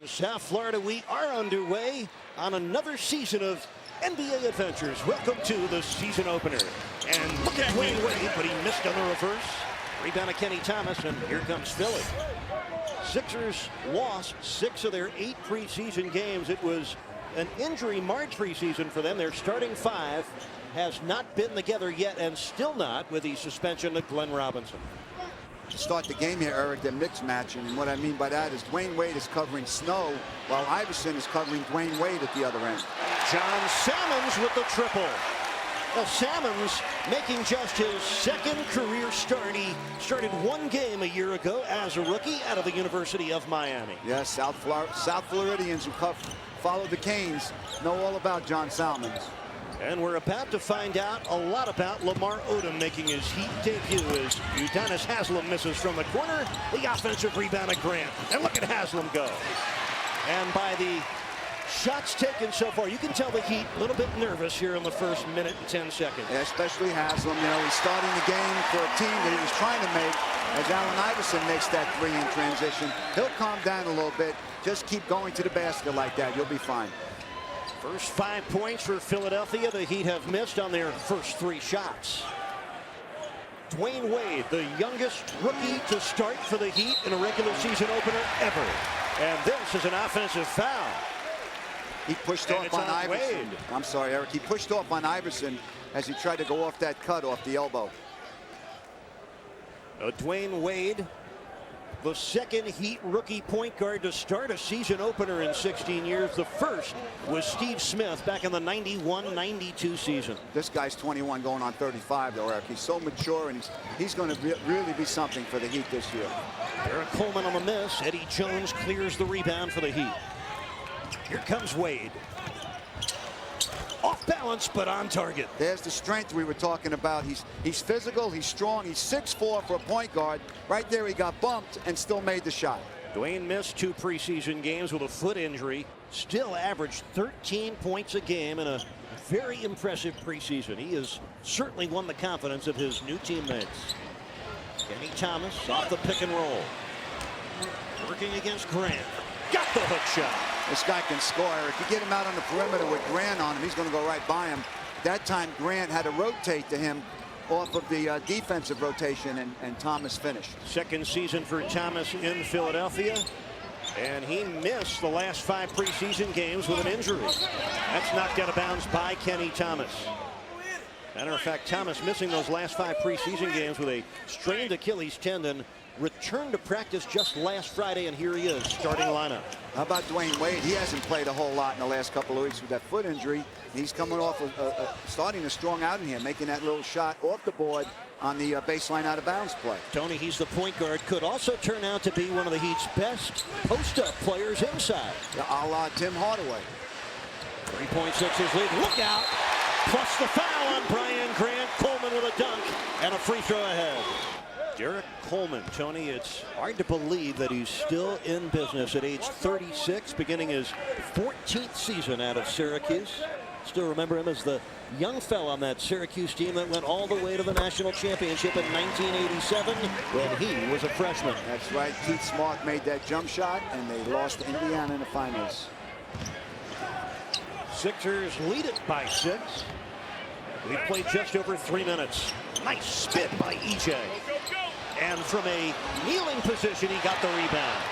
South Florida, we are underway on another season of NBA adventures. Welcome to the season opener. And look at Dwyane Wade, but he missed on the reverse. Rebound of Kenny Thomas, and here comes Philly. Sixers lost 6 of their 8 preseason games. It was an injury-marred preseason for them. Their starting 5 has not been together yet, and still not, with the suspension of Glenn Robinson. To start the game here, Eric, they're mixed matching, and what I mean by that is Dwyane Wade is covering Snow while Iverson is covering Dwyane Wade at the other end. John Salmons with the triple. Well, Salmons making just his 2nd career start. He started 1 game a year ago as a rookie out of the University of Miami. Yes, South Floridians who follow the Canes know all about John Salmons. And we're about to find out a lot about Lamar Odom making his Heat debut as Udonis Haslem misses from the corner. The offensive rebound of Grant. And look at Haslem go. And by the shots taken so far, you can tell the Heat a little bit nervous here in the first minute and 10 seconds. Yeah, especially Haslem. You know, he's starting the game for a team that he was trying to make. As Allen Iverson makes that 3 in transition, he'll calm down a little bit. Just keep going to the basket like that. You'll be fine. First 5 points for Philadelphia. The Heat have missed on their first 3 shots. Dwyane Wade, the youngest rookie to start for the Heat in a regular season opener ever. And this is an offensive foul. He pushed off on Iverson. Wade. I'm sorry, Eric. He pushed off on Iverson as he tried to go off that cut off the elbow. Dwyane Wade, the 2nd Heat rookie point guard to start a season opener in 16 years. The first was Steve Smith back in the 91-92 season. This guy's 21 going on 35, though, Eric. He's so mature, and he's going to really be something for the Heat this year. Derek Coleman on the miss. Eddie Jones clears the rebound for the Heat. Here comes Wade. Off balance, but on target. There's the strength we were talking about. He's physical, he's strong, he's 6'4" for a point guard. Right there, he got bumped and still made the shot. Dwyane missed 2 preseason games with a foot injury. Still averaged 13 points a game in a very impressive preseason. He has certainly won the confidence of his new teammates. Kenny Thomas off the pick and roll. Working against Grant. Got the hook shot. This guy can score. If you get him out on the perimeter with Grant on him, he's going to go right by him. That time, Grant had to rotate to him off of the defensive rotation, and Thomas finished. 2nd season for Thomas in Philadelphia, and he missed the last 5 preseason games with an injury. That's knocked out of bounds by Kenny Thomas. Matter of fact, Thomas missing those last 5 preseason games with a strained Achilles tendon. Returned to practice just last Friday, and here he is, starting lineup. How about Dwyane Wade? He hasn't played a whole lot in the last couple of weeks with that foot injury. He's coming off starting a strong outing here, making that little shot off the board on the baseline out of bounds play. Tony, he's the point guard. Could also turn out to be one of the Heat's best post-up players inside. A la Tim Hardaway. 3.6 lead. Look out! Plus the foul on Brian Grant. Coleman with a dunk and a free throw ahead. Derek Coleman, Tony, it's hard to believe that he's still in business at age 36, beginning his 14th season out of Syracuse. Still remember him as the young fella on that Syracuse team that went all the way to the national championship in 1987 when he was a freshman. That's right. Keith Smart made that jump shot, and they lost to Indiana in the finals. Sixers lead it by 6. We played just over 3 minutes. Nice spin by EJ. And from a kneeling position, he got the rebound.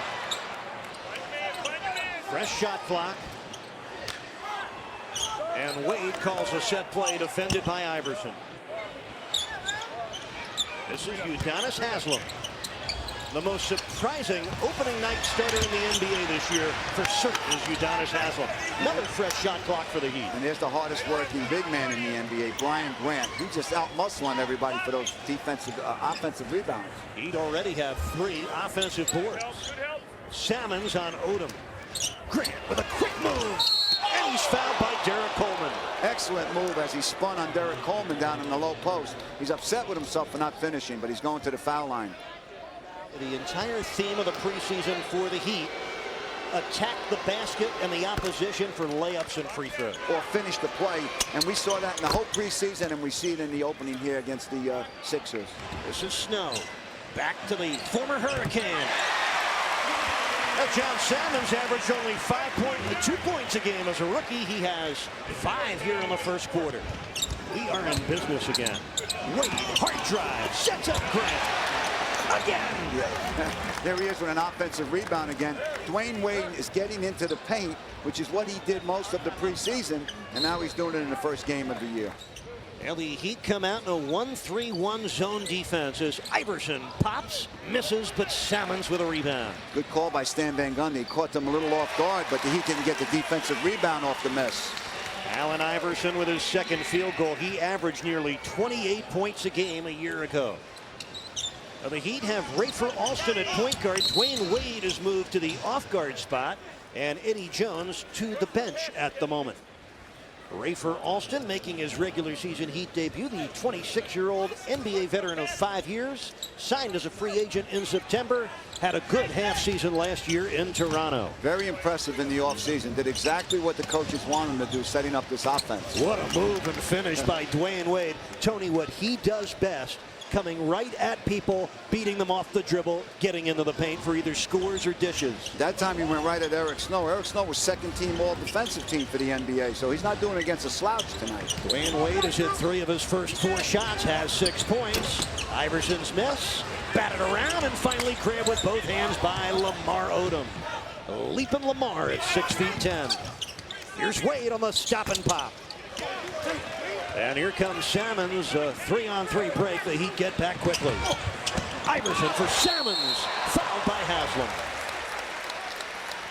Fresh shot clock. And Wade calls a set play defended by Iverson. This is Udonis Haslem. The most surprising opening night starter in the NBA this year for certain is Udonis Haslem. Another fresh shot clock for the Heat. And there's the hardest working big man in the NBA, Brian Grant. He's just out muscling everybody for those offensive rebounds. He'd already have 3 offensive boards. Salmons on Odom. Grant with a quick move. And he's fouled by Derek Coleman. Excellent move as he spun on Derek Coleman down in the low post. He's upset with himself for not finishing, but he's going to the foul line. The entire theme of the preseason for the Heat: attack the basket and the opposition for layups and free throws. Or finish the play. And we saw that in the whole preseason, and we see it in the opening here against the Sixers. This is Snow. Back to the former Hurricane. Well, John Salmons averaged only 2 points a game as a rookie. He has 5 here in the first quarter. We are in business again. Wade, hard drive, sets up Grant. Again. Yeah. There he is with an offensive rebound again. Dwyane Wade is getting into the paint, which is what he did most of the preseason, and now he's doing it in the first game of the year. Well, the Heat come out in a 1-3-1 zone defense as Iverson pops, misses, but Salmons with a rebound. Good call by Stan Van Gundy. He caught them a little off guard, but the Heat didn't get the defensive rebound off the miss. Allen Iverson with his second field goal. He averaged nearly 28 points a game a year ago. Now the Heat have Rafer Alston at point guard. Dwyane Wade is moved to the off-guard spot, and Eddie Jones to the bench at the moment. Rafer Alston making his regular season Heat debut. The 26-year-old NBA veteran of 5 years, signed as a free agent in September, had a good half season last year in Toronto. Very impressive in the offseason. Did exactly what the coaches want him to do, setting up this offense. What a move and finish by Dwyane Wade. Tony, what he does best, coming right at people, beating them off the dribble, getting into the paint for either scores or dishes. That time he went right at Eric Snow. Eric Snow was second team all defensive team for the NBA, so he's not doing it against a slouch tonight. Dwyane Wade has hit 3 of his first 4 shots, has 6 points. Iverson's miss, batted around, and finally grabbed with both hands by Lamar Odom. Leaping Lamar at 6'10". Here's Wade on the stop and pop. And here comes Salmons, a 3-on-3 break. The Heat get back quickly. Iverson for Salmons, fouled by Haslam.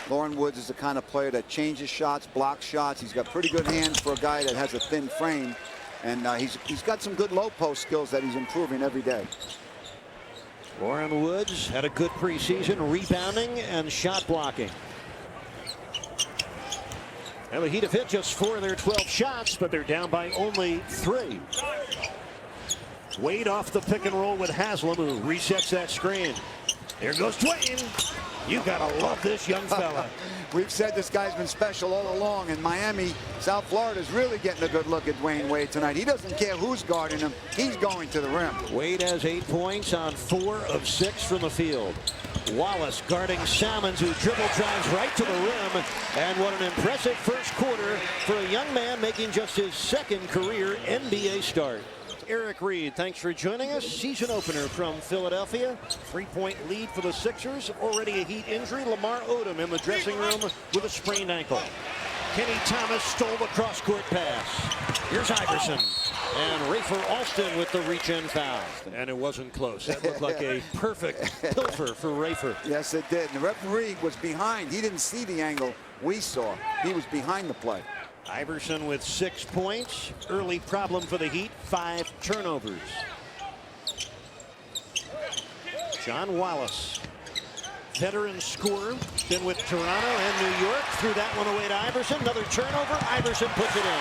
Loren Woods is the kind of player that changes shots, blocks shots. He's got pretty good hands for a guy that has a thin frame. And he's got some good low post skills that he's improving every day. Loren Woods had a good preseason, rebounding and shot blocking. And the Heat have hit just 4 of their 12 shots, but they're down by only 3. Wade off the pick and roll with Haslam, who resets that screen. There goes Dwyane. You gotta love this young fella. We've said this guy's been special all along, and Miami, South Florida is really getting a good look at Dwyane Wade tonight. He doesn't care who's guarding him. He's going to the rim. Wade has 8 points on 4 of 6 from the field. Wallace guarding Salmons, who dribble drives right to the rim. And what an impressive first quarter for a young man making just his 2nd career NBA start. Eric Reed, thanks for joining us. Season opener from Philadelphia. 3-point lead for the Sixers. Already a Heat injury. Lamar Odom in the dressing room with a sprained ankle. Kenny Thomas stole the cross-court pass. Here's Iverson. And Rafer Alston with the reach-in foul. And it wasn't close. That looked like a perfect pilfer for Rafer. Yes, it did. And the referee was behind. He didn't see the angle we saw. He was behind the play. Iverson with 6 points. Early problem for the Heat, 5 turnovers. John Wallace, veteran scorer, been with Toronto and New York. Threw that one away to Iverson. Another turnover. Iverson puts it in.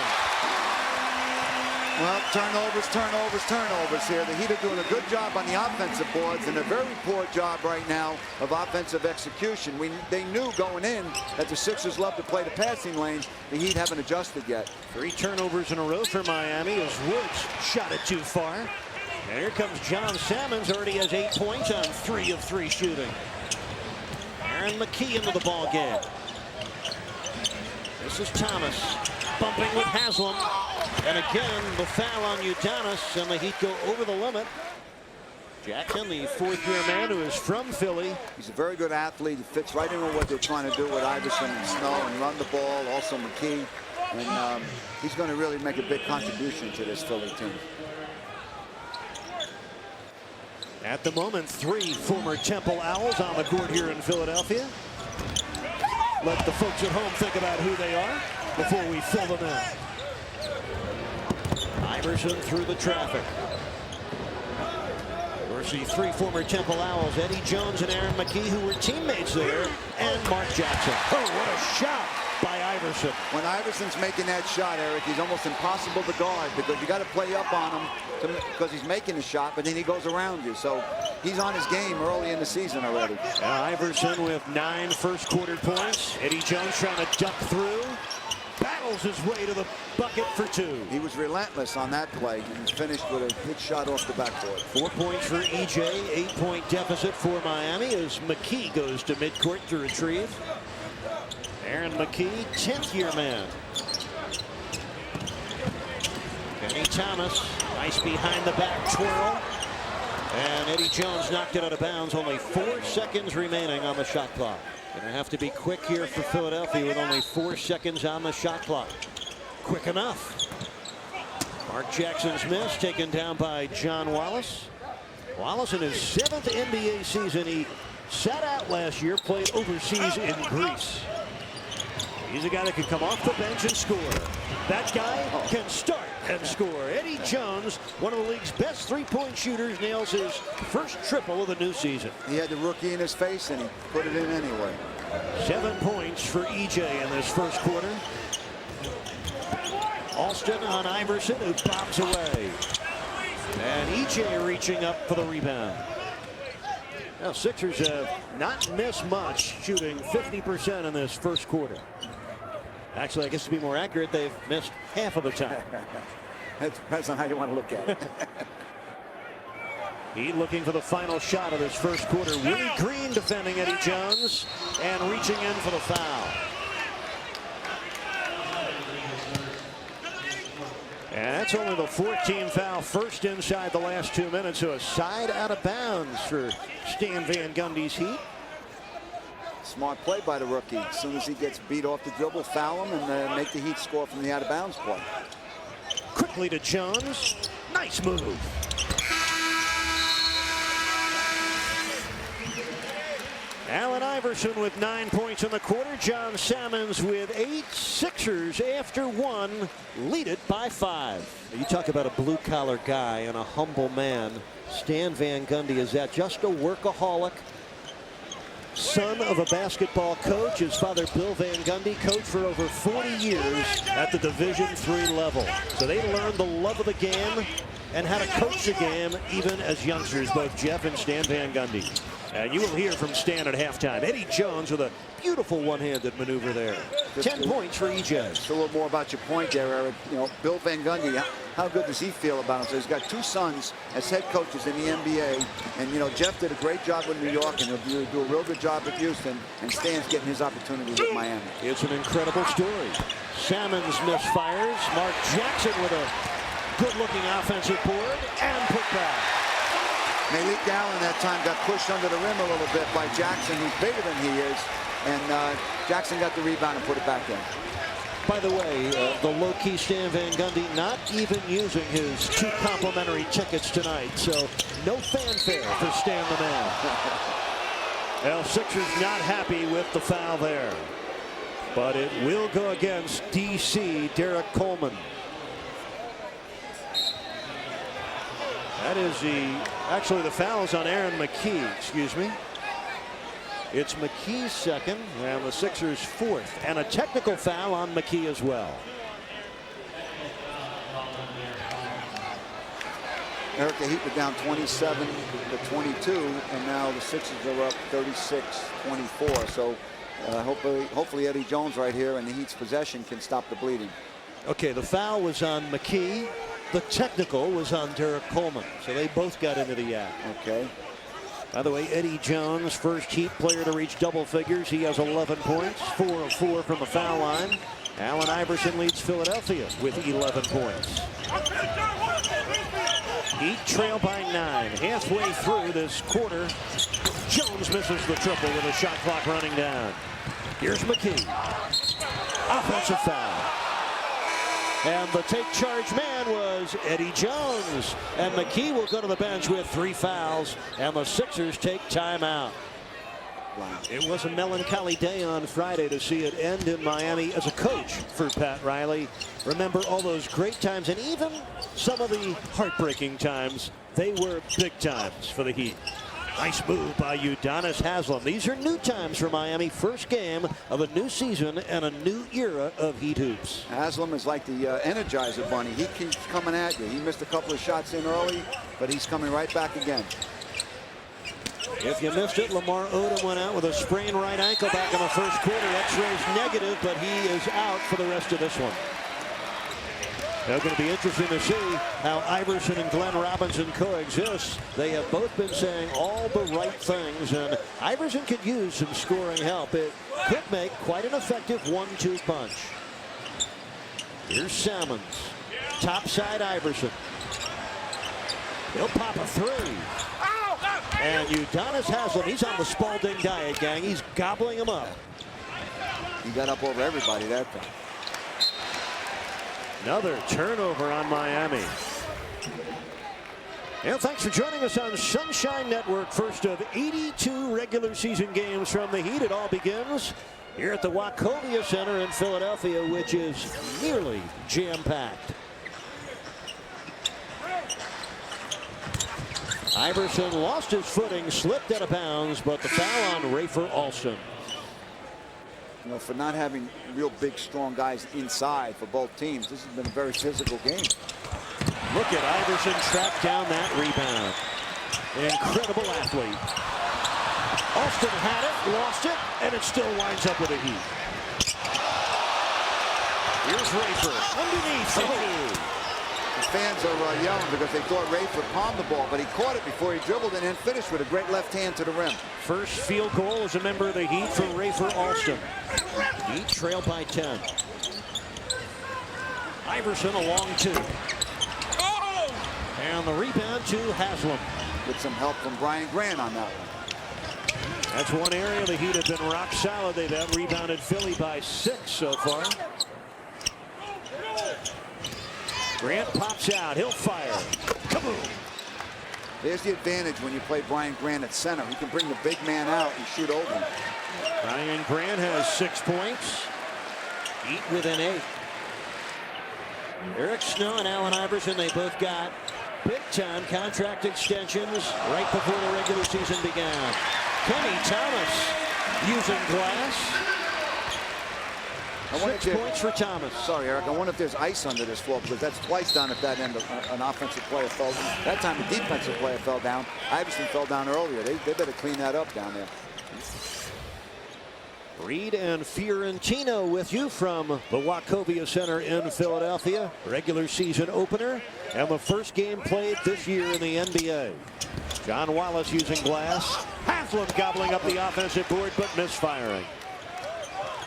Well, turnovers here. The Heat are doing a good job on the offensive boards and a very poor job right now of offensive execution. They knew going in that the Sixers love to play the passing lane. The Heat haven't adjusted yet. 3 turnovers in a row for Miami as Woods shot it too far. And here comes John Salmons, already has 8 points on 3 of 3 shooting. Aaron McKee into the ball game. This is Thomas bumping with Haslam. And again, the foul on Udonis, and the Heat go over the limit. Jackson, the 4th-year man who is from Philly. He's a very good athlete. He fits right in with what they're trying to do with Iverson and Snow and run the ball. Also McKee. And he's going to really make a big contribution to this Philly team. At the moment, 3 former Temple Owls on the court here in Philadelphia. Let the folks at home think about who they are before we fill them in. Iverson through the traffic. Of course, the 3 former Temple Owls, Eddie Jones and Aaron McKee, who were teammates there, and Mark Jackson. Oh, what a shot by Iverson. When Iverson's making that shot, Eric, he's almost impossible to guard because you got to play up on him because he's making the shot, but then he goes around you. So he's on his game early in the season already. Iverson with 9 first-quarter points. Eddie Jones trying to duck through. battles his way to the bucket for two. He was relentless on that play and finished with a good shot off the backboard. 4 points for EJ, 8-point deficit for Miami as McKee goes to midcourt to retrieve. Aaron McKee, 10th year man. Kenny Thomas, nice behind the back twirl. And Eddie Jones knocked it out of bounds. Only 4 seconds remaining on the shot clock. Gonna have to be quick here for Philadelphia with only 4 seconds on the shot clock. Quick enough. Mark Jackson's miss taken down by John Wallace. Wallace in his 7th NBA season. He sat out last year, played overseas in Greece. He's a guy that can come off the bench and score. That guy can start and score. Eddie Jones, one of the league's best three-point shooters, nails his first triple of the new season. He had the rookie in his face and he put it in anyway. 7 points for EJ in this first quarter. Alston on Iverson, who bombs away. And EJ reaching up for the rebound. Now, Sixers have not missed much, shooting 50% in this first quarter. Actually, I guess to be more accurate, they've missed half of the time. That depends on how you want to look at it. He looking for the final shot of this first quarter. Willie Green defending Eddie Jones and reaching in for the foul. And that's only the 14th foul, first inside the last 2 minutes. So a side out of bounds for Stan Van Gundy's Heat. Smart play by the rookie. As soon as he gets beat off the dribble, foul him and make the Heat score from the out of bounds play. Quickly to Jones. Nice move. Allen Iverson with 9 points in the quarter. John Salmons with 8. Sixers after 1 lead it by 5. You talk about a blue-collar guy and a humble man. Stan Van Gundy is that, just a workaholic. Son of a basketball coach. His father, Bill Van Gundy, coached for over 40 years at the Division III level. So they learned the love of the game and how to coach the game even as youngsters, both Jeff and Stan Van Gundy. And you will hear from Stan at halftime. Eddie Jones with a beautiful one-handed maneuver there. 10 points for EJ. Just a little more about your point there, Eric. You know, Bill Van Gundy, how good does he feel about him? So he's got 2 sons as head coaches in the NBA. And, you know, Jeff did a great job with New York, and he'll do a real good job with Houston. And Stan's getting his opportunity with Miami. It's an incredible story. Salmons misfires. Mark Jackson with a good-looking offensive board and put back. Malik Allen that time got pushed under the rim a little bit by Jackson, who's bigger than he is. And Jackson got the rebound and put it back in. By the way, The low-key Stan Van Gundy not even using his 2 complimentary tickets tonight. So no fanfare for Stan the man. Well, Sixers not happy with the foul there. But it will go against D.C. Derek Coleman. That is actually the foul is on Aaron McKee, excuse me. It's McKee's second and the Sixers' 4th, and a technical foul on McKee as well. Eric, the Heat were down 27-22, and now the Sixers are up 36-24. So hopefully Eddie Jones right here in the Heat's possession can stop the bleeding. Okay, The foul was on McKee. The technical was on Derek Coleman. So they both got into the act. Okay. By the way, Eddie Jones, first Heat player to reach double figures. He has 11 points, 4 of 4 from the foul line. Allen Iverson leads Philadelphia with 11 points. Heat trail by 9. Halfway through this quarter, Jones misses the triple with a shot clock running down. Here's McKee. Offensive foul. And the take charge man was Eddie Jones. And McKee will go to the bench with 3 fouls. And the Sixers take timeout. Wow. It was a melancholy day on Friday to see it end in Miami as a coach for Pat Riley. Remember all those great times and even some of the heartbreaking times. They were big times for the Heat. Nice move by Udonis Haslem. These are new times for Miami. First game of a new season and a new era of Heat hoops. Haslem is like the Energizer Bunny. He keeps coming at you. He missed a couple of shots in early, but he's coming right back again. If you missed it, Lamar Odom went out with a sprained right ankle back in the first quarter. X-rays negative, but he is out for the rest of this one. Now, going to be interesting to see how Iverson and Glenn Robinson coexist. They have both been saying all the right things, and Iverson could use some scoring help. It could make quite an effective 1-2 punch. Here's Salmons. Top side Iverson. He'll pop a three. And Udonis Haslem, he's on the Spalding diet, gang. He's gobbling him up. He got up over everybody that time. Another turnover on Miami. And thanks for joining us on Sunshine Network. First of 82 regular season games from the Heat. It all begins here at the Wachovia Center in Philadelphia, which is nearly jam-packed. Iverson lost his footing, slipped out of bounds, but the foul on Rafer Alston. You know, for not having real big, strong guys inside for both teams, this has been a very physical game. Look at Iverson track down that rebound. An incredible athlete. Alston had it, lost it, and it still winds up with a Heat. Here's Rafer underneath. The fans are yelling because they thought Rafer palmed the ball, but he caught it before he dribbled and then finished with a great left hand to the rim. First field goal as a member of the Heat for Rafer Alston. Heat trail by 10. Iverson a long two. And the rebound to Haslem. With some help from Brian Grant on that one. That's one area the Heat have been rock solid. They've out-rebounded Philly by 6 so far. Grant pops out. He'll fire. Kaboom. There's the advantage when you play Brian Grant at center. He can bring the big man out and shoot over him. Brian Grant has 6 points. Heat within 8. Eric Snow and Allen Iverson, they both got big-time contract extensions right before the regular season began. Kenny Thomas using glass. 6 points for Thomas. Sorry, Eric. I wonder if there's ice under this floor, because that's twice done at that end. An offensive player fell down. That time, a defensive player fell down. Iverson fell down earlier. They better clean that up down there. Reed and Fiorentino with you from the Wachovia Center in Philadelphia. Regular season opener and the first game played this year in the NBA. John Wallace using glass. Haslem gobbling up the offensive board, but misfiring.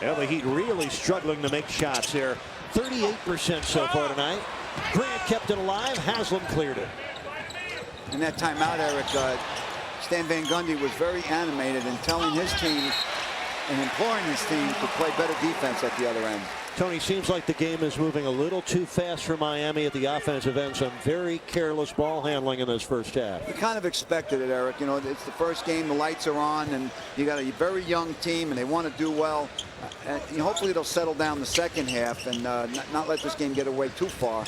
Well, the Heat really struggling to make shots here. 38% so far tonight. Grant kept it alive. Haslem cleared it. In that timeout, Eric, Stan Van Gundy was very animated in telling his team and imploring his team to play better defense at the other end. Tony, seems like the game is moving a little too fast for Miami at the offensive end. Some very careless ball handling in this first half. You kind of expected it, Eric. You know, it's the first game, the lights are on, and you got a very young team, and they want to do well. And hopefully they'll settle down the second half and not let this game get away too far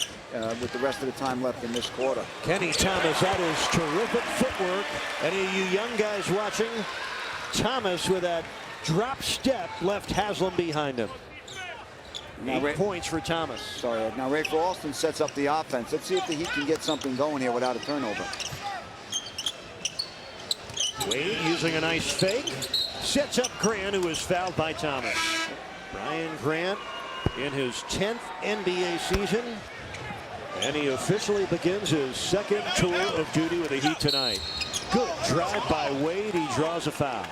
with the rest of the time left in this quarter. Kenny Thomas, that is terrific footwork. Any of you young guys watching? Thomas with that drop step left Haslem behind him. 8 points for Thomas. Sorry, now Rafer Alston sets up the offense. Let's see if the Heat can get something going here without a turnover. Wade using a nice fake. Sets up Grant, who is fouled by Thomas. Brian Grant in his 10th NBA season. And he officially begins his second tour of duty with the Heat tonight. Good drive by Wade. He draws a foul.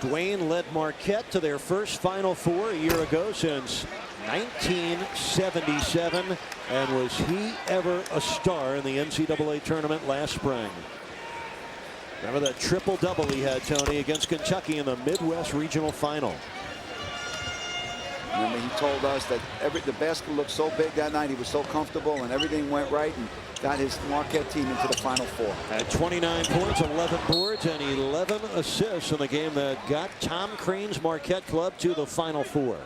Dwyane led Marquette to their first Final Four a year ago since 1977. And was he ever a star in the NCAA tournament last spring? Remember that triple-double he had, Tony, against Kentucky in the Midwest Regional Final. Remember, he told us that the basket looked so big that night. He was so comfortable, and everything went right, and got his Marquette team into the Final Four. Had 29 points, 11 boards, and 11 assists in the game that got Tom Crean's Marquette club to the Final Four.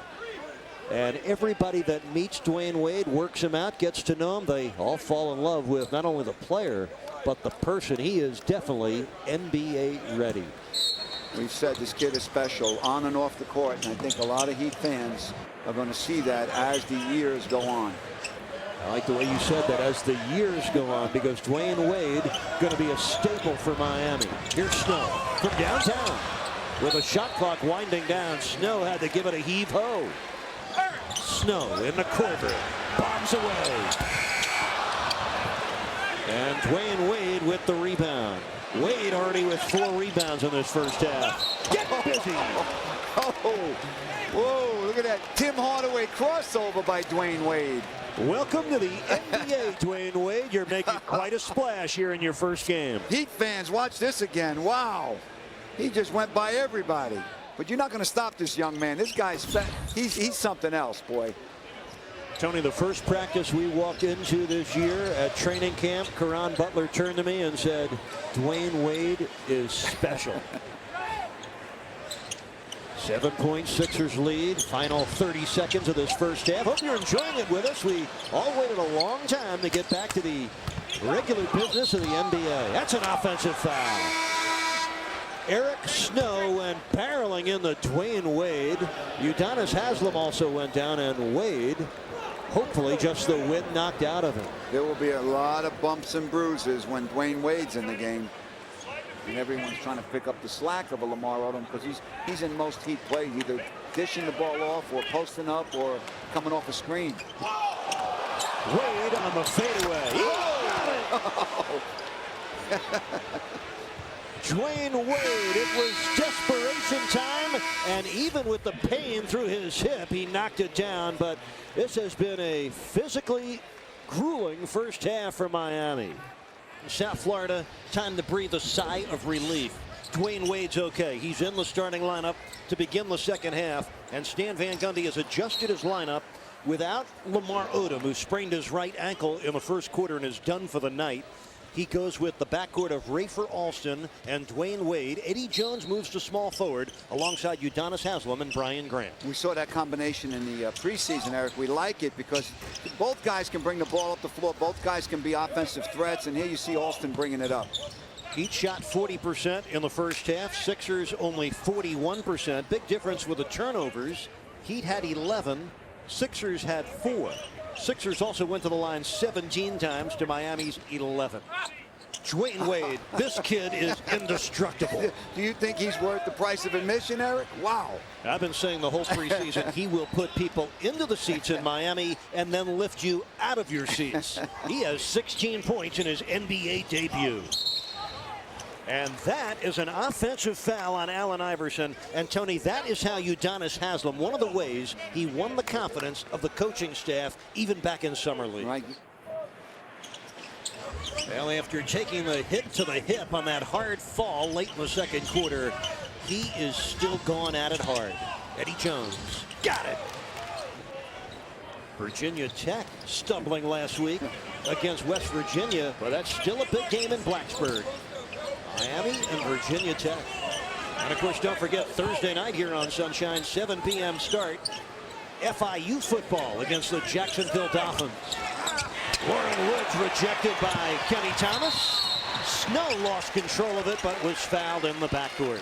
And everybody that meets Dwyane Wade, works him out, gets to know him, they all fall in love with not only the player, but the person. He is definitely NBA ready. We've said this kid is special on and off the court, and I think a lot of Heat fans are going to see that as the years go on. I like the way you said that as the years go on, because Dwyane Wade going to be a staple for Miami. Here's Snow from downtown. With a shot clock winding down, Snow had to give it a heave-ho. Snow in the corner, bombs away. And Dwyane Wade with the rebound. Wade already with 4 rebounds in this first half. Get busy. Oh, whoa, look at that Tim Hardaway crossover by Dwyane Wade. Welcome to the NBA, Dwyane Wade. You're making quite a splash here in your first game. Heat fans, watch this again. Wow. He just went by everybody. But you're not going to stop this young man. This guy's he's something else, boy. Tony, the first practice we walked into this year at training camp, Caron Butler turned to me and said, Dwyane Wade is special. 7-point Sixers lead. Final 30 seconds of this first half. Hope you're enjoying it with us. We all waited a long time to get back to the regular business of the NBA. That's an offensive foul. Eric Snow went barreling in the Dwyane Wade. Udonis Haslem also went down, and Wade, hopefully just the wind knocked out of him. There will be a lot of bumps and bruises when Dwyane Wade's in the game. And everyone's trying to pick up the slack of a Lamar Odom because he's in most Heat plays, either dishing the ball off or posting up or coming off a screen. Wade on the fadeaway. Oh. Dwyane Wade, it was desperation time, and even with the pain through his hip, he knocked it down. But this has been a physically grueling first half for Miami. South Florida, time to breathe a sigh of relief. Dwyane Wade's okay. He's in the starting lineup to begin the second half, and Stan Van Gundy has adjusted his lineup without Lamar Odom, who sprained his right ankle in the first quarter and is done for the night. He goes with the backcourt of Rafer Alston and Dwyane Wade. Eddie Jones moves to small forward alongside Udonis Haslem and Brian Grant. We saw that combination in the preseason, Eric. We like it because both guys can bring the ball up the floor. Both guys can be offensive threats, and here you see Alston bringing it up. Each shot 40% in the first half. Sixers only 41%. Big difference with the turnovers. Heat had 11. Sixers had 4. Sixers also went to the line 17 times to Miami's 11. Dwyane Wade, this kid is indestructible. Do you think he's worth the price of admission, Eric? Wow. I've been saying the whole preseason he will put people into the seats in Miami and then lift you out of your seats. He has 16 points in his NBA debut. And that is an offensive foul on Allen Iverson. And Tony, that is how Udonis Haslem, one of the ways he won the confidence of the coaching staff even back in Summer League. Right. Well, after taking the hit to the hip on that hard fall late in the second quarter, he is still going at it hard. Eddie Jones got it. Virginia Tech stumbling last week against West Virginia, but that's still a big game in Blacksburg. Miami and Virginia Tech. And of course, don't forget Thursday night here on Sunshine, 7 p.m. start. FIU football against the Jacksonville Dolphins. Warren Woods rejected by Kenny Thomas. Snow lost control of it, but was fouled in the backcourt.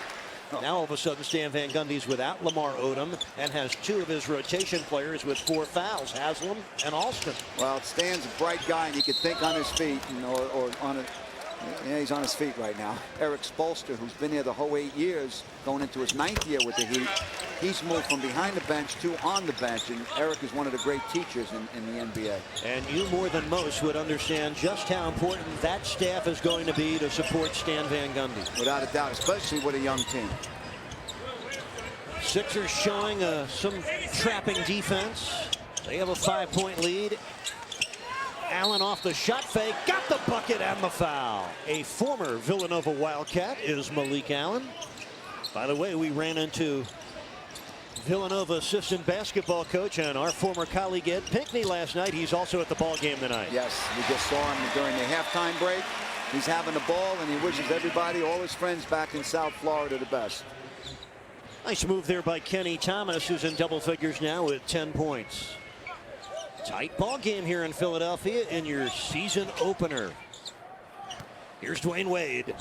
Now all of a sudden Stan Van Gundy's without Lamar Odom and has 2 of his rotation players with 4 fouls, Haslem and Alston. Well, Stan's a bright guy and he can think on his feet, or on it. Yeah, he's on his feet right now. Eric Spoelstra, who's been here the whole 8 years, going into his 9th year with the Heat. He's moved from behind the bench to on the bench, and Eric is one of the great teachers in the NBA. And you more than most would understand just how important that staff is going to be to support Stan Van Gundy. Without a doubt, especially with a young team. Sixers showing some trapping defense. They have a 5-point lead. Allen off the shot fake, got the bucket and the foul. A former Villanova Wildcat is Malik Allen. By the way, we ran into Villanova assistant basketball coach and our former colleague Ed Pinckney last night. He's also at the ball game tonight. Yes, we just saw him during the halftime break. He's having the ball and he wishes everybody, all his friends back in South Florida, the best. Nice move there by Kenny Thomas, who's in double figures now with 10 points. Tight ball game here in Philadelphia in your season opener. Here's Dwyane Wade.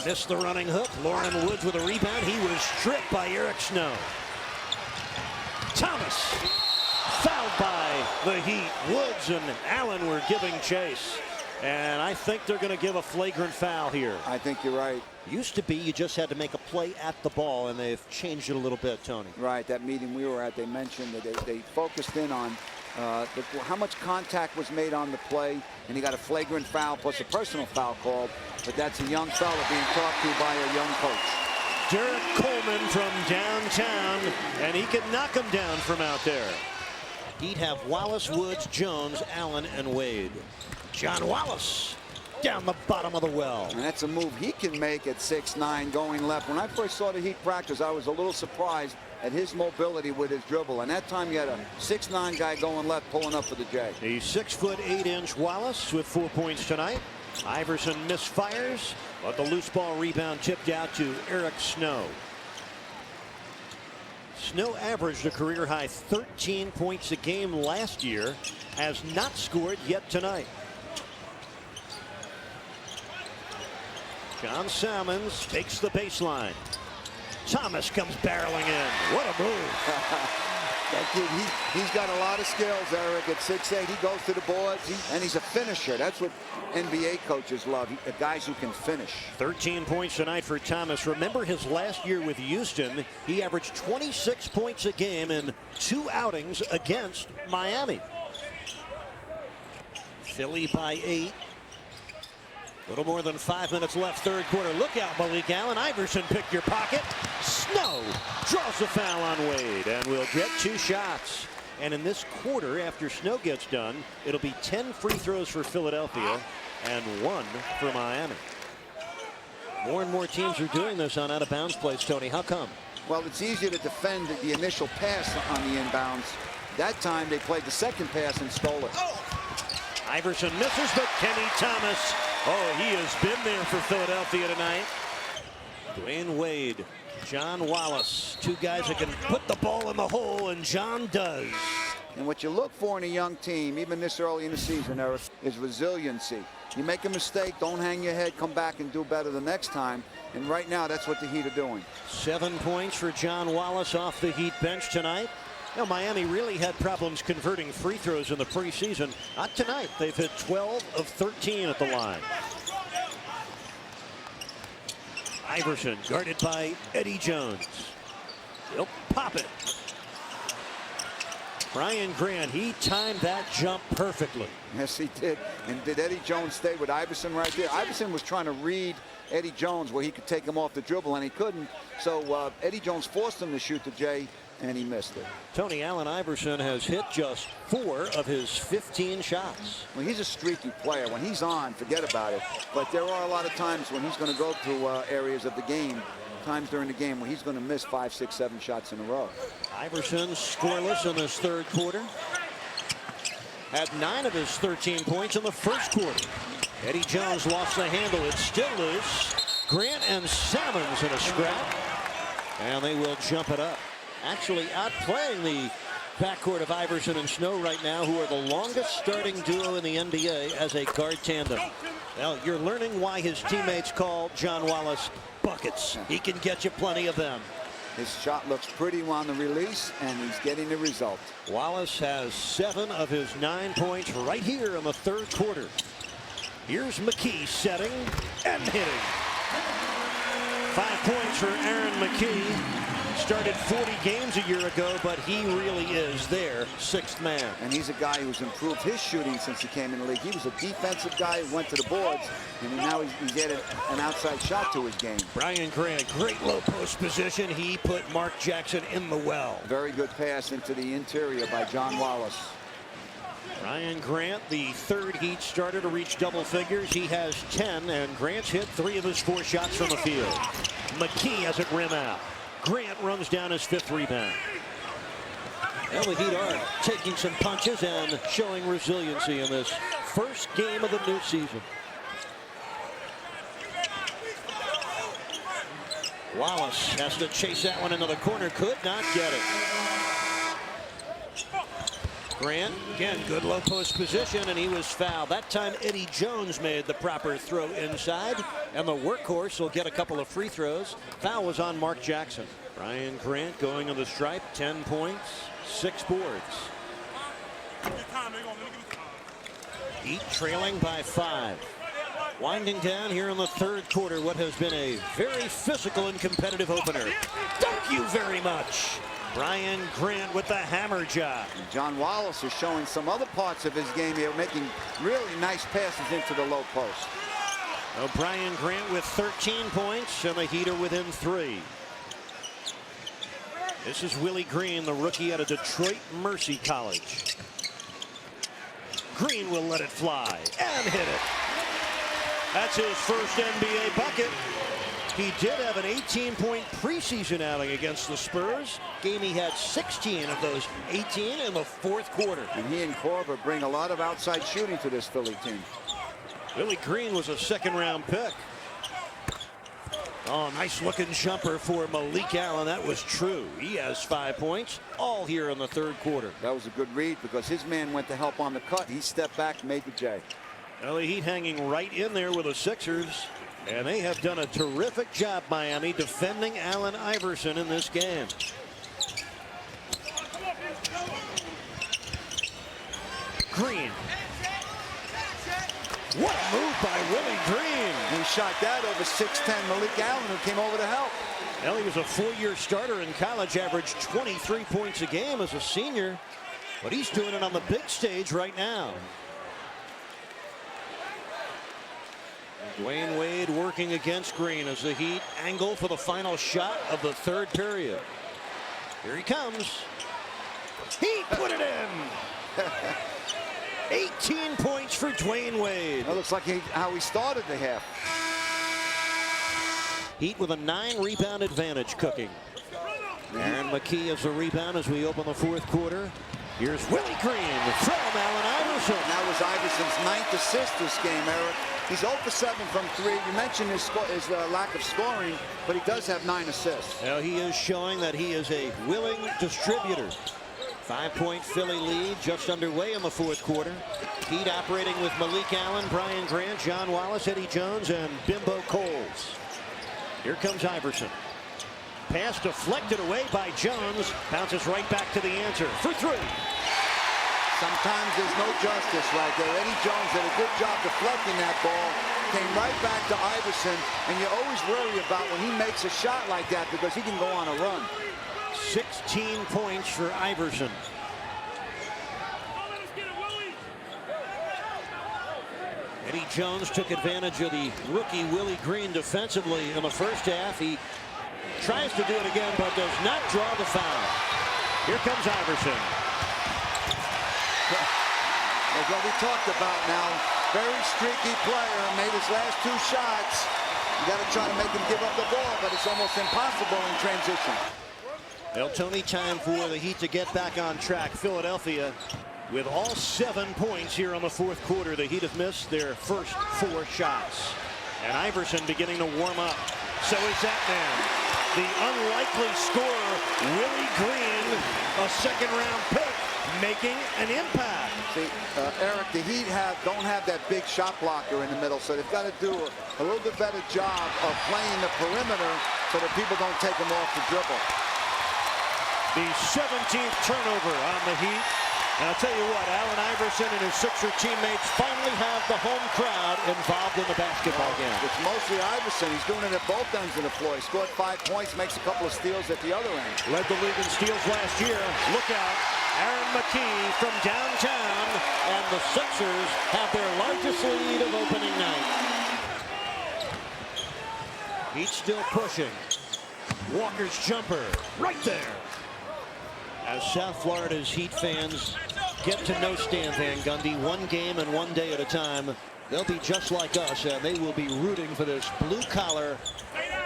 Missed the running hook. Lauren Woods with a rebound. He was stripped by Eric Snow. Thomas Fouled by the Heat. Woods and Allen were giving chase. And I think they're going to give a flagrant foul here. I think you're right. Used to be you just had to make a play at the ball, and they've changed it a little bit, Tony. Right, that meeting we were at, they mentioned that they focused in on how much contact was made on the play, and he got a flagrant foul plus a personal foul called. But that's a young fella being talked to by a young coach. Derek Coleman from downtown, and he can knock him down from out there. He'd have Wallace, Woods, Jones, Allen, and Wade. John Wallace down the bottom of the well. And that's a move he can make at 6'9", going left. When I first saw the Heat practice, I was a little surprised at his mobility with his dribble. And that time he had a 6'9" guy going left, pulling up for the J. The 6'8" Wallace with 4 points tonight. Iverson misfires, but the loose ball rebound tipped out to Eric Snow. Snow averaged a career-high 13 points a game last year, has not scored yet tonight. John Salmons takes the baseline. Thomas comes barreling in. What a move. That kid, he's got a lot of skills, Eric. At 6'8", he goes to the boards, and he's a finisher. That's what NBA coaches love, the guys who can finish. 13 points tonight for Thomas. Remember his last year with Houston, he averaged 26 points a game in 2 outings against Miami. Philly by 8. A little more than 5 minutes left, third quarter. Look out, Malik Allen. Iverson picked your pocket. Snow draws the foul on Wade, and we'll get 2 shots. And in this quarter, after Snow gets done, it'll be 10 free throws for Philadelphia and 1 for Miami. More and more teams are doing this on out-of-bounds plays, Tony. How come? Well, it's easier to defend the initial pass on the inbounds. That time they played the second pass and stole it. Iverson misses, but Kenny Thomas, oh, he has been there for Philadelphia tonight. Dwyane Wade, John Wallace, 2 guys that can put the ball in the hole, and John does. And what you look for in a young team, even this early in the season, Eric, is resiliency. You make a mistake, don't hang your head, come back and do better the next time. And right now, that's what the Heat are doing. 7 points for John Wallace off the Heat bench tonight. Now, Miami really had problems converting free throws in the preseason. Not tonight. They've hit 12 of 13 at the line. Iverson guarded by Eddie Jones. He'll pop it. Brian Grant, he timed that jump perfectly. Yes, he did. And did Eddie Jones stay with Iverson right there? Iverson was trying to read Eddie Jones where he could take him off the dribble, and he couldn't. So Eddie Jones forced him to shoot the J, and he missed it. Tony Allen Iverson has hit just 4 of his 15 shots. Well, he's a streaky player. When he's on, forget about it. But there are a lot of times when he's going to go through areas of the game, times during the game, where he's going to miss 5, 6, 7 shots in a row. Iverson scoreless in this third quarter. Had 9 of his 13 points in the first quarter. Eddie Jones lost the handle. It's still loose. Grant and Salmons in a scrap. And they will jump it up. Actually outplaying the backcourt of Iverson and Snow right now, who are the longest starting duo in the NBA as a guard tandem. Well, you're learning why his teammates call John Wallace buckets. He can get you plenty of them. His shot looks pretty on the release, and he's getting the result. Wallace has 7 of his 9 points right here in the third quarter. Here's McKee setting and hitting. 5 points for Aaron McKee. Started 40 games a year ago, but he really is their 6th man. And he's a guy who's improved his shooting since he came in the league. He was a defensive guy who went to the boards, and now he's added an outside shot to his game. Brian Grant, great low post position. He put Mark Jackson in the well. Very good pass into the interior by John Wallace. Brian Grant, the 3rd Heat starter to reach double figures. He has 10, and Grant's hit 3 of his 4 shots from the field. McKee has it rim out. Grant runs down his 5th rebound. Well, the Heat are taking some punches and showing resiliency in this first game of the new season. Wallace has to chase that one into the corner. Could not get it. Grant, again, good low post position, and he was fouled. That time, Eddie Jones made the proper throw inside, and the workhorse will get a couple of free throws. Foul was on Mark Jackson. Brian Grant going on the stripe, 10 points, 6 boards. Heat trailing by 5. Winding down here in the third quarter, what has been a very physical and competitive opener. Thank you very much. Brian Grant with the hammer job. John Wallace is showing some other parts of his game here, making really nice passes into the low post. Brian Grant with 13 points, and the Heat are within 3. This is Willie Green, the rookie out of Detroit Mercy College. Green will let it fly and hit it. That's his first NBA bucket. He did have an 18-point preseason outing against the Spurs. Game he had 16 of those 18 in the fourth quarter. And he and Korver bring a lot of outside shooting to this Philly team. Willie Green was a second-round pick. Oh, nice looking jumper for Malik Allen. That was true. He has 5 points, all here in the third quarter. That was a good read because his man went to help on the cut. He stepped back, made the J. Well, the Heat hanging right in there with the Sixers. And they have done a terrific job, Miami, defending Allen Iverson in this game. Green. What a move by Willie Green. He shot that over 6'10" Malik Allen, who came over to help. Well, he was a 4-year starter in college, averaged 23 points a game as a senior. But he's doing it on the big stage right now. Dwyane Wade working against Green as the Heat angle for the final shot of the third period. Here he comes. He put it in. 18 points for Dwyane Wade. That looks like how he started the half. Heat with a 9-rebound advantage cooking. Aaron McKee has the rebound as we open the fourth quarter. Here's Willie Green from Allen Iverson. That was Iverson's 9th assist this game, Eric. He's 0 for 7 from 3. You mentioned his lack of scoring, but he does have 9 assists. Now he is showing that he is a willing distributor. 5-point Philly lead just underway in the fourth quarter. Heat operating with Malik Allen, Brian Grant, John Wallace, Eddie Jones, and Bimbo Coles. Here comes Iverson. Pass deflected away by Jones. Bounces right back to the answer for 3. Sometimes there's no justice right there. Eddie Jones did a good job deflecting that ball. Came right back to Iverson, and you always worry about when he makes a shot like that because he can go on a run. 16 points for Iverson. Eddie Jones took advantage of the rookie Willie Green defensively in the first half. He tries to do it again, but does not draw the foul. Here comes Iverson. That's what we talked about now. Very streaky player. Made his last 2 shots. You got to try to make him give up the ball, but it's almost impossible in transition. Well, Tony, time for the Heat to get back on track. Philadelphia with all 7 points here on the fourth quarter. The Heat have missed their first 4 shots. And Iverson beginning to warm up. So is that man. The unlikely scorer, Willie Green, a second-round pick, making an impact. See, Eric, the Heat don't have that big shot blocker in the middle, so they've got to do a little bit better job of playing the perimeter so that people don't take them off the dribble. The 17th turnover on the Heat. And I'll tell you what, Allen Iverson and his Sixer teammates finally have the home crowd involved in the basketball game. It's mostly Iverson. He's doing it at both ends of the floor. He scored 5 points, makes a couple of steals at the other end. Led the league in steals last year. Look out. Aaron McKee from downtown, and the Sixers have their largest lead of opening night. Heat still pushing. Walker's jumper right there. As South Florida's Heat fans get to know Stan Van Gundy 1 game and 1 day at a time, they'll be just like us, and they will be rooting for this blue-collar,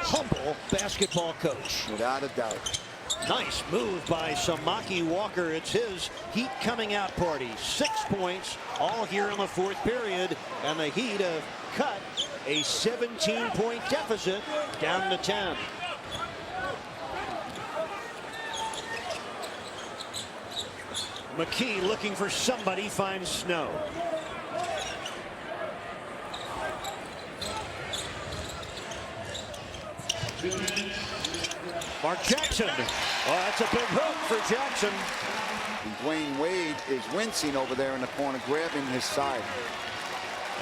humble basketball coach. Without a doubt. Nice move by Samaki Walker. It's his Heat coming out party. 6 points, all here in the fourth period, and the Heat have cut a 17-point deficit down to 10. McKee looking for somebody, finds Snow. Mark Jackson. Oh, that's a big hook for Jackson. And Dwyane Wade is wincing over there in the corner, grabbing his side.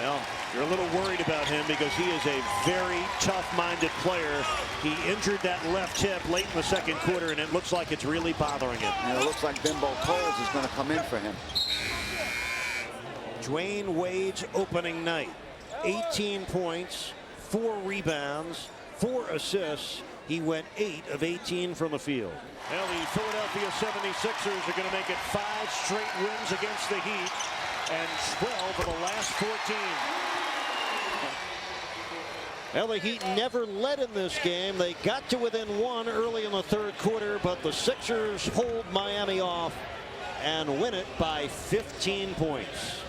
Well, you're a little worried about him because he is a very tough-minded player. He injured that left hip late in the second quarter, and it looks like it's really bothering him. And it looks like Bimbo Coles is going to come in for him. Dwyane Wade's opening night. 18 points, 4 rebounds, 4 assists. He went 8 of 18 from the field. Well, the Philadelphia 76ers are going to make it 5 straight wins against the Heat and 12 of the last 14. Well, the Heat never led in this game. They got to within 1 early in the third quarter, but the Sixers hold Miami off and win it by 15 points.